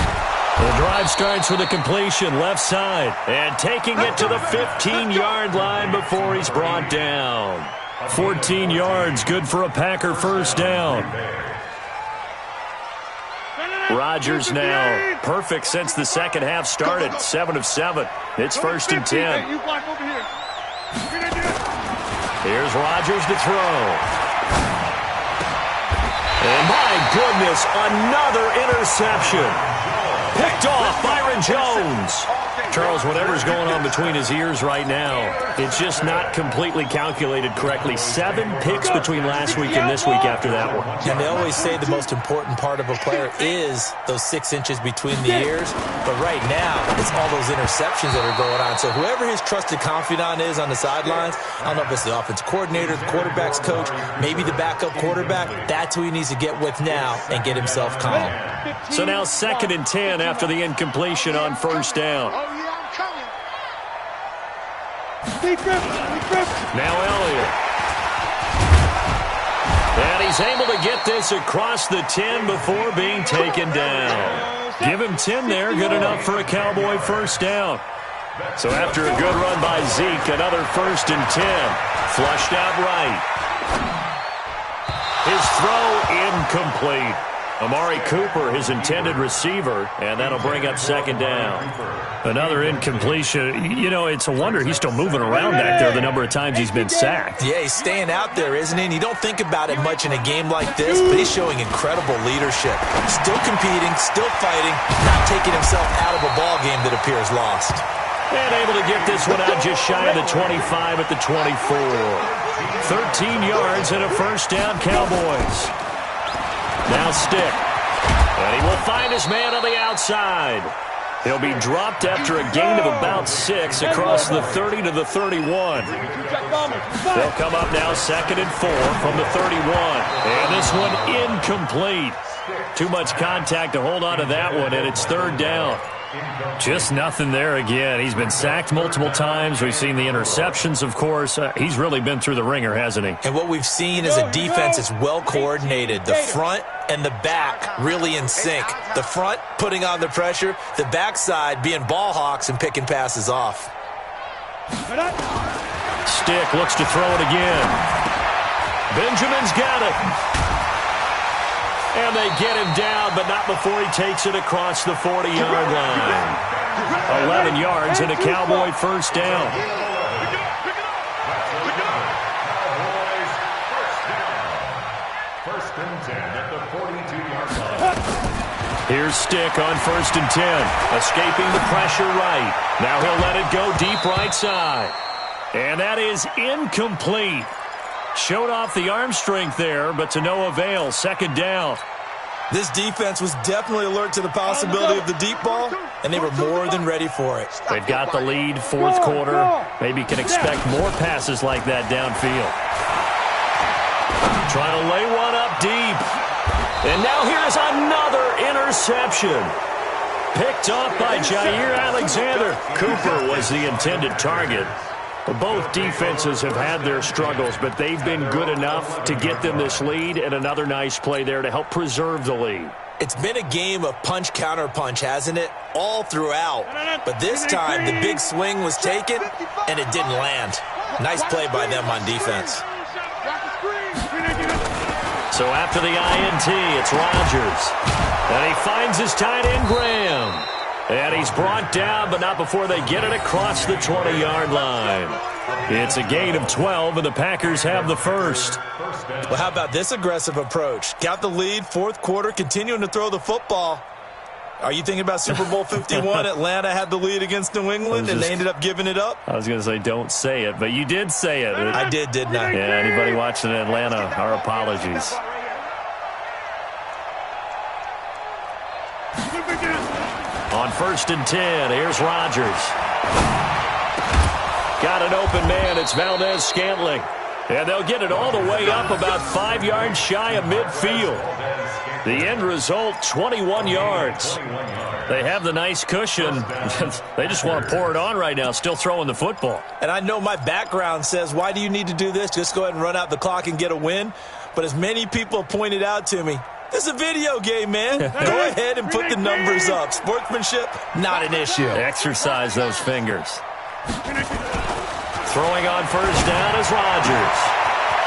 The drive starts with a completion left side and taking it to the 15-yard line before he's brought down. 14 yards, good for a Packer first down. Rodgers now perfect since the second half started. 7 of 7. It's 1st and 10. Here's Rodgers to throw. And my goodness, another interception. Picked off Byron Jones. Charles, whatever's going on between his ears right now, it's just not completely calculated correctly. 7 picks between last week and this week after that one. And they always say the most important part of a player is those 6 inches between the ears. But right now, it's all those interceptions that are going on. So whoever his trusted confidant is on the sidelines, I don't know if it's the offensive coordinator, the quarterback's coach, maybe the backup quarterback, that's who he needs to get with now and get himself calm. So now 2nd and 10 after the incompletion on first down. Now Elliott. And he's able to get this across the 10 before being taken down. Give him 10 there, good enough for a Cowboy first down. So after a good run by Zeke, another 1st and 10. Flushed out right. His throw incomplete. Amari Cooper, his intended receiver, and that'll bring up 2nd down. Another incompletion. You know, it's a wonder he's still moving around back there the number of times he's been sacked. Yeah, he's staying out there, isn't he? And you don't think about it much in a game like this, but he's showing incredible leadership. Still competing, still fighting, not taking himself out of a ball game that appears lost. And able to get this one out just shy of the 25 at the 24. 13 yards and a first down, Cowboys. Now Stick. And he will find his man on the outside. He'll be dropped after a gain of about 6 across the 30 to the 31. They'll come up now 2nd and 4 from the 31. And this one incomplete. Too much contact to hold on to that one, and it's 3rd down. Just nothing there again. He's been sacked multiple times. We've seen the interceptions, of course. He's really been through the ringer, hasn't he? And what we've seen is a defense that's well coordinated. The front and the back really in sync. The front putting on the pressure, the backside being ball hawks and picking passes off. Stick looks to throw it again. Benjamin's got it. And they get him down, but not before he takes it across the 40-yard line. 11 yards and a Cowboy first down. First and 10 at the 42-yard line. Here's Stick on 1st and 10. Escaping the pressure right. Now he'll let it go deep right side. And that is incomplete. Showed off the arm strength there, but to no avail. 2nd down. This defense was definitely alert to the possibility of the deep ball, and they were more than ready for it. They've got the lead, 4th quarter. Maybe can expect more passes like that downfield. Trying to lay one up deep. And now here's another interception. Picked off by Jair Alexander. Cooper was the intended target. Both defenses have had their struggles, but they've been good enough to get them this lead, and another nice play there to help preserve the lead. It's been a game of punch-counter-punch, hasn't it? All throughout. But this time, the big swing was taken, and it didn't land. Nice play by them on defense. So after the INT, it's Rodgers. And he finds his tight end, Graham. And he's brought down, but not before they get it across the 20-yard line. It's a gain of 12, and the Packers have the first. Well, how about this aggressive approach? Got the lead, 4th quarter, continuing to throw the football. Are you thinking about Super Bowl 51? Atlanta had the lead against New England, and they ended up giving it up? I was going to say don't say it, but you did say it. I did, didn't I? Yeah, anybody watching in Atlanta, our apologies. On 1st and 10, here's Rodgers. Got an open man. It's Valdez-Scantling. And they'll get it all the way up about 5 yards shy of midfield. The end result, 21 yards. They have the nice cushion. They just want to pour it on right now, still throwing the football. And I know my background says, why do you need to do this? Just go ahead and run out the clock and get a win. But as many people pointed out to me, this is a video game, man. Go ahead and put the numbers up. Sportsmanship, not an issue. Exercise those fingers. Throwing on first down is Rodgers.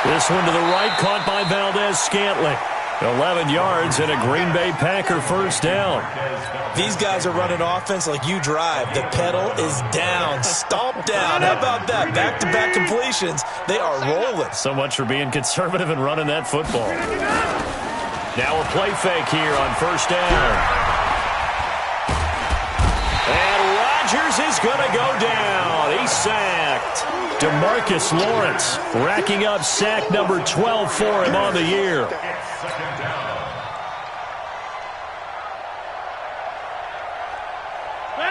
This one to the right, caught by Valdez-Scantling. 11 yards and a Green Bay Packer first down. These guys are running offense like you drive. The pedal is down, stomp down. How about that? Back-to-back completions. They are rolling. So much for being conservative and running that football. Now a play fake here on first down. And Rodgers is going to go down. He's sacked. DeMarcus Lawrence racking up sack number 12 for him on the year.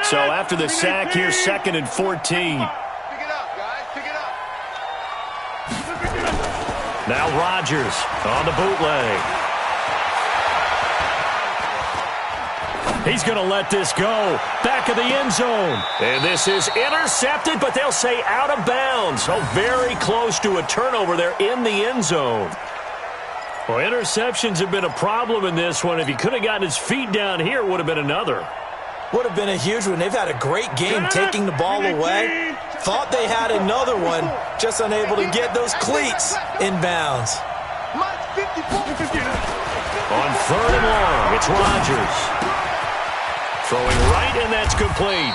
So after the sack here, 2nd and 14. Pick it up, guys. Pick it up. Now Rodgers on the bootleg. He's going to let this go. Back of the end zone. And this is intercepted, but they'll say out of bounds. So very close to a turnover there in the end zone. Well, interceptions have been a problem in this one. If he could have gotten his feet down here, it would have been another. Would have been a huge one. They've had a great game taking the ball away. Thought they had another one, just unable to get those cleats in bounds. On 3rd and long, it's Rodgers. Throwing right, and that's complete.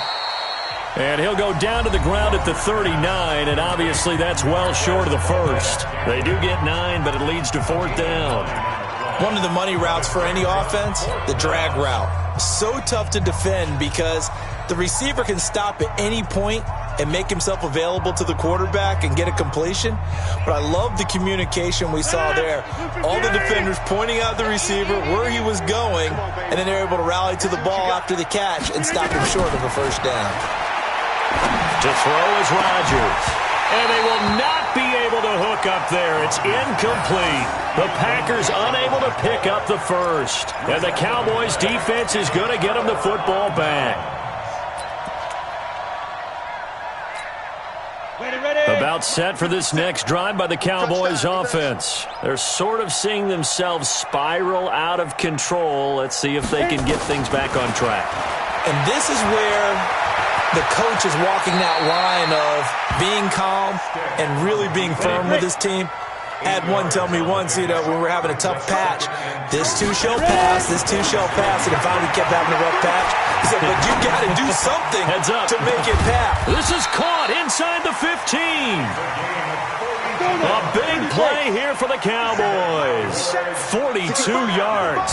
And he'll go down to the ground at the 39, and obviously that's well short of the first. They do get 9, but it leads to 4th down. One of the money routes for any offense, the drag route. So tough to defend because the receiver can stop at any point and make himself available to the quarterback and get a completion. But I love the communication we saw there. All the defenders pointing out the receiver, where he was going, and then they're able to rally to the ball after the catch and stop him short of a first down. To throw is Rodgers. And they will not be able to hook up there. It's incomplete. The Packers unable to pick up the first. And the Cowboys defense is going to get them the football back. About set for this next drive by the Cowboys offense. They're sort of seeing themselves spiral out of control. Let's see if they can get things back on track. And this is where the coach is walking that line of being calm and really being firm with his team. Had one tell me once, when we were having a tough patch, this too shall pass, this too shall pass, and if finally kept having a rough patch, he said, but you got to do something Heads up. to make it pass. This is caught inside the 15. A big play here for the Cowboys. 42 yards.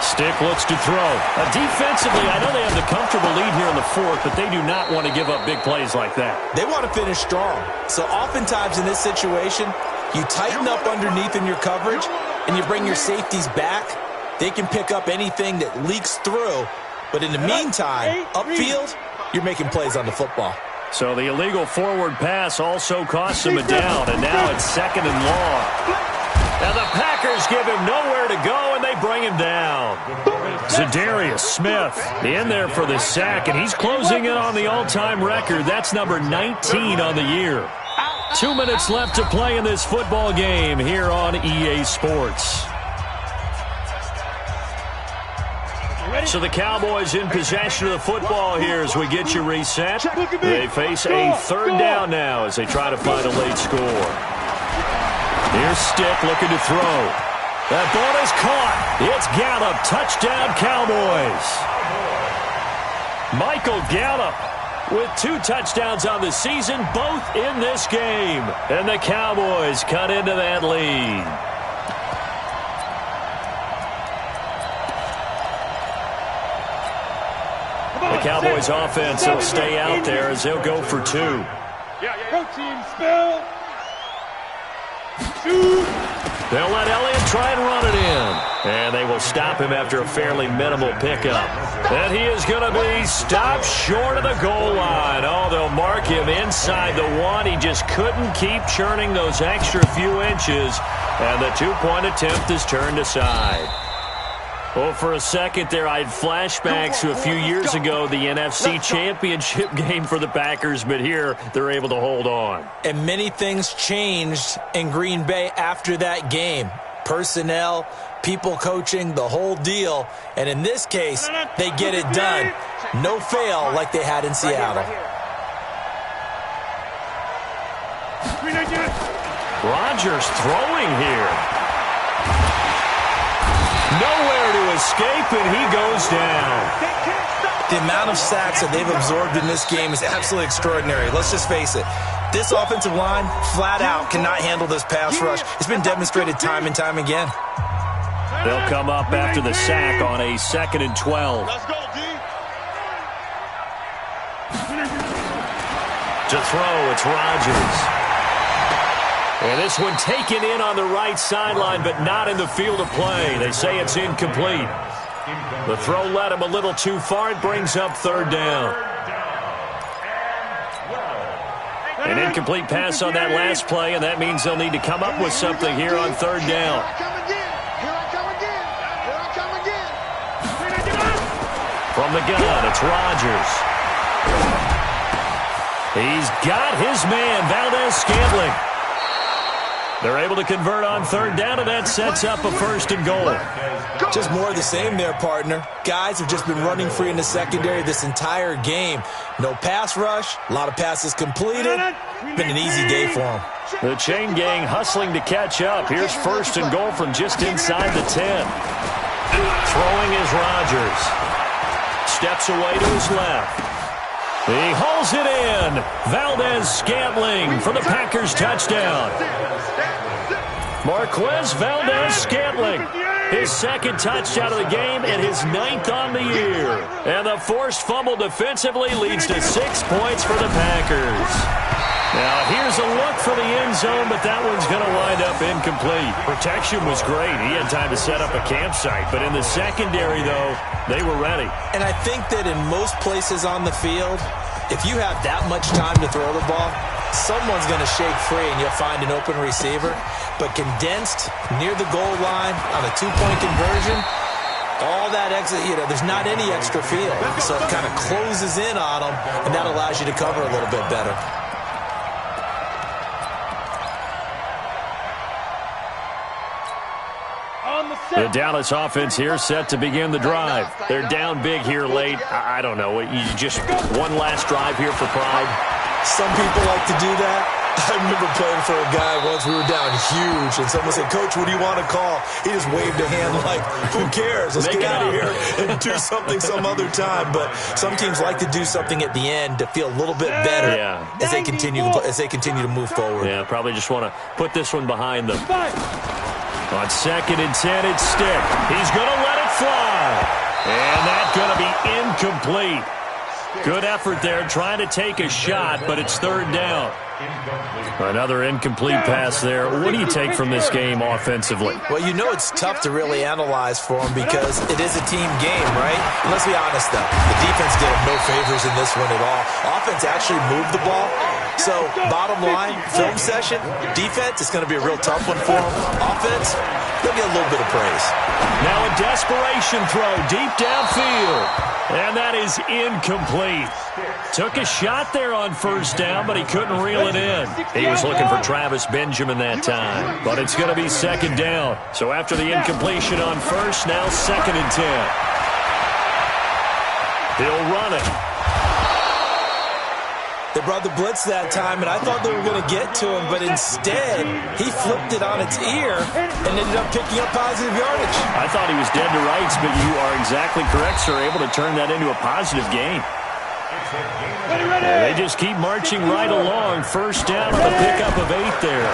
Stick looks to throw. Defensively, I know they have the comfortable lead here in the 4th, but they do not want to give up big plays like that. They want to finish strong. So oftentimes in this situation, you tighten up underneath in your coverage, and you bring your safeties back. They can pick up anything that leaks through. But in the meantime, upfield, you're making plays on the football. So the illegal forward pass also costs him a down, and now it's 2nd and long. And the Packers give him nowhere to go, and they bring him down. Zadarius Smith in there for the sack, and he's closing in on the all-time record. That's number 19 on the year. 2 minutes left to play in this football game here on EA Sports. So the Cowboys in possession of the football here as we get you reset. They face a 3rd down now as they try to find a late score. Here's Stick looking to throw. That ball is caught. It's Gallup. Touchdown, Cowboys. Michael Gallup with 2 touchdowns on the season, both in this game. And the Cowboys cut into that lead. The Cowboys offense will stay out there as they'll go for 2. Protein spill. They'll let Elliott try and run it in. And they will stop him after a fairly minimal pickup. And he is going to be stopped short of the goal line. Oh, they'll mark him inside the 1. He just couldn't keep churning those extra few inches. And the 2-point attempt is turned aside. Well, for a second there, I had flashbacks to a few years ago, the NFC Championship game for the Packers, but here they're able to hold on. And many things changed in Green Bay after that game. Personnel, people coaching, the whole deal. And in this case, they get it done. No fail like they had in Seattle. Rodgers throwing here. Nowhere to escape, and he goes down. The amount of sacks that they've absorbed in this game is absolutely extraordinary. Let's just face it. This offensive line, flat out, cannot handle this pass rush. It's been demonstrated time and time again. They'll come up after the sack on a 2nd and 12. Let's go, D. To throw, it's Rodgers. And this one taken in on the right sideline, but not in the field of play. They say it's incomplete. The throw led him a little too far. It brings up 3rd down. An incomplete pass on that last play, and that means they'll need to come up with something here on 3rd down. From the gun, it's Rodgers. He's got his man, Valdez-Scantling. They're able to convert on 3rd down, and that sets up a 1st and goal. Just more of the same there, partner. Guys have just been running free in the secondary this entire game. No pass rush, a lot of passes completed. Been an easy day for them. The chain gang hustling to catch up. Here's 1st and goal from just inside the 10. Throwing is Rodgers. Steps away to his left. He hauls it in. Valdez-Scantling for the Packers touchdown. Marquez Valdez-Scantling, his 2nd touchdown of the game and his 9th on the year. And the forced fumble defensively leads to 6 points for the Packers. Now here's a look for the end zone, but that one's going to wind up incomplete. Protection was great. He had time to set up a campsite, but in the secondary, though, they were ready. And I think that in most places on the field, if you have that much time to throw the ball, someone's going to shake free and you'll find an open receiver. But condensed near the goal line on a 2-point conversion, all that exit, there's not any extra field. So it kind of closes in on them, and that allows you to cover a little bit better. The Dallas offense here set to begin the drive. They're down big here late. I don't know. You just one last drive here for pride. Some people like to do that. I remember playing for a guy once. We were down huge, and someone said, "Coach, what do you want to call?" He just waved a hand like, "Who cares? Let's get out of here and do something some other time." But some teams like to do something at the end to feel a little bit better as they continue to move forward. Yeah, probably just want to put this one behind them. On 2nd and 10, it's Stick. He's going to let it fly. And that's going to be incomplete. Good effort there trying to take a shot, but it's 3rd down. Another incomplete pass there. What do you take from this game offensively? Well, it's tough to really analyze for them because it is a team game, right? And let's be honest, though. The defense did them no favors in this one at all. Offense actually moved the ball. So, bottom line, film session, defense, it's going to be a real tough one for them. Offense, they'll get a little bit of praise. Now a desperation throw deep downfield. And that is incomplete. Took a shot there on 1st down, but he couldn't reel it in. He was looking for Travis Benjamin that time. But it's going to be 2nd down. So after the incompletion on 1st, now 2nd and 10. He'll run it. They brought the blitz that time, and I thought they were going to get to him, but instead, he flipped it on its ear and ended up picking up positive yardage. I thought he was dead to rights, but you are exactly correct, sir. Able to turn that into a positive gain. They just keep marching right along. 1st down on the pickup of 8 there.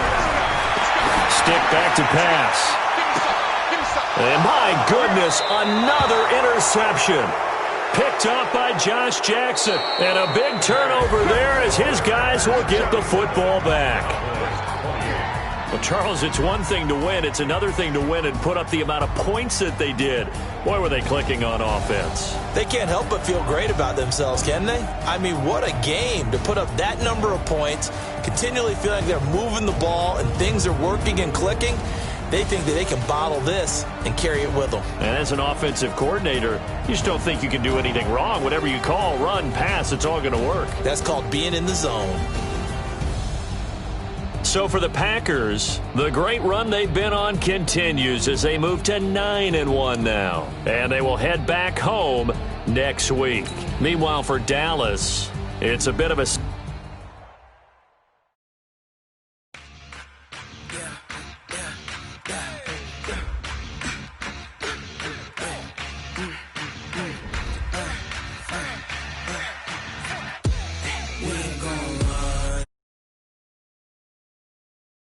Stick back to pass. And my goodness, another interception. Picked up by Josh Jackson. And a big turnover there as his guys will get the football back. Well, Charles, it's one thing to win. It's another thing to win and put up the amount of points that they did. Boy, were they clicking on offense. They can't help but feel great about themselves, can they? I mean, what a game to put up that number of points, continually feeling they're moving the ball and things are working and clicking. They think that they can bottle this and carry it with them. And as an offensive coordinator, you just don't think you can do anything wrong. Whatever you call, run, pass, it's all going to work. That's called being in the zone. So for the Packers, the great run they've been on continues as they move to 9-1 now. And they will head back home next week. Meanwhile, for Dallas, it's a bit of a... Yeah.